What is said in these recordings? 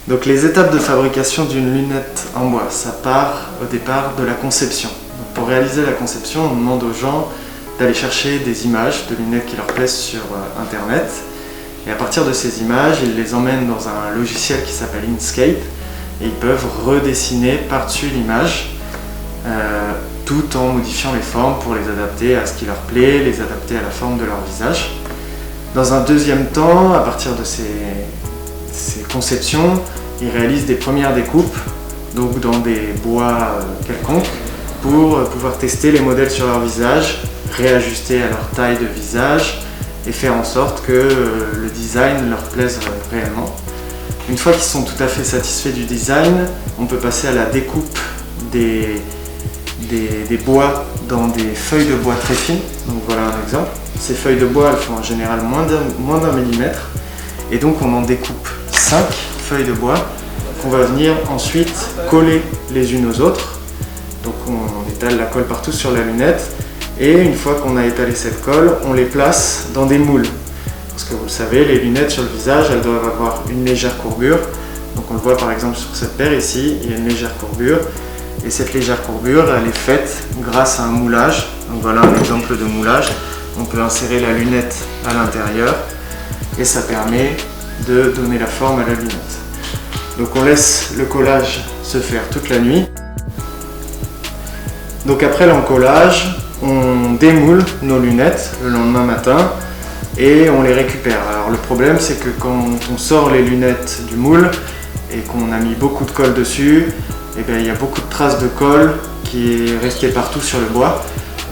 Donc les étapes de fabrication d'une lunette en bois, ça part au départ de la conception. Donc, pour réaliser la conception, on demande aux gens d'aller chercher des images de lunettes qui leur plaisent sur internet. Et à partir de ces images, ils les emmènent dans un logiciel qui s'appelle Inkscape et ils peuvent redessiner par-dessus l'image tout en modifiant les formes pour les adapter à ce qui leur plaît, les adapter à la forme de leur visage. Dans un deuxième temps, à partir de ces conceptions, ils réalisent des premières découpes donc dans des bois quelconques pour pouvoir tester les modèles sur leur visage, réajuster à leur taille de visage et faire en sorte que le design leur plaise réellement. Une fois qu'ils sont tout à fait satisfaits du design, on peut passer à la découpe des bois dans des feuilles de bois très fines. Donc voilà un exemple. Ces feuilles de bois, elles font en général moins d'un millimètre et donc on en découpe 5 feuilles de bois qu'on va venir ensuite coller les unes aux autres. Donc on étale la colle partout sur la lunette et une fois qu'on a étalé cette colle, on les place dans des moules. Parce que vous le savez, les lunettes sur le visage, elles doivent avoir une légère courbure. Donc on le voit par exemple sur cette paire ici, il y a une légère courbure. Et cette légère courbure, elle est faite grâce à un moulage. Donc voilà un exemple de moulage. On peut insérer la lunette à l'intérieur et ça permet de donner la forme à la lunette. Donc on laisse le collage se faire toute la nuit. Donc après l'encollage, on démoule nos lunettes le lendemain matin et on les récupère. Alors le problème c'est que quand on sort les lunettes du moule et qu'on a mis beaucoup de colle dessus, et bien, il y a beaucoup de traces de colle qui est restée partout sur le bois.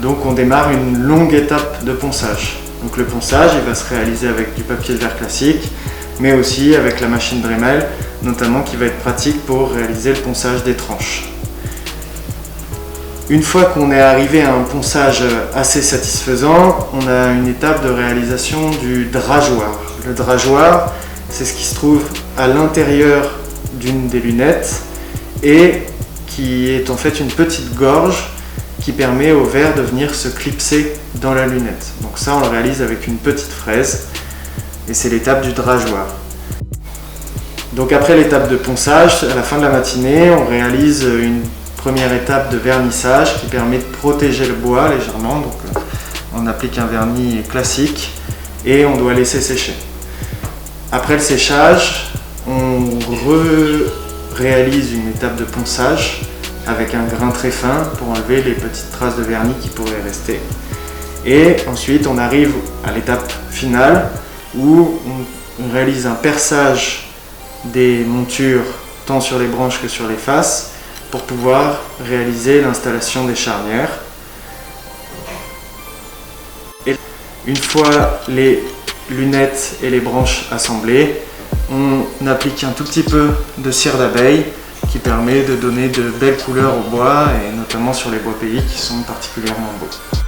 Donc on démarre une longue étape de ponçage. Donc le ponçage il va se réaliser avec du papier de verre classique, mais aussi avec la machine Dremel, notamment qui va être pratique pour réaliser le ponçage des tranches. Une fois qu'on est arrivé à un ponçage assez satisfaisant, on a une étape de réalisation du drageoir. Le drageoir, c'est ce qui se trouve à l'intérieur d'une des lunettes et qui est en fait une petite gorge qui permet au verre de venir se clipser dans la lunette. Donc ça, on le réalise avec une petite fraise et c'est l'étape du drageoir. Donc après l'étape de ponçage, à la fin de la matinée, on réalise une première étape de vernissage qui permet de protéger le bois légèrement. Donc on applique un vernis classique et on doit laisser sécher. Après le séchage, on réalise une étape de ponçage avec un grain très fin pour enlever les petites traces de vernis qui pourraient rester. Et ensuite on arrive à l'étape finale où on réalise un perçage des montures tant sur les branches que sur les faces pour pouvoir réaliser l'installation des charnières. Et une fois les lunettes et les branches assemblées, on applique un tout petit peu de cire d'abeille qui permet de donner de belles couleurs au bois et notamment sur les bois pays qui sont particulièrement beaux.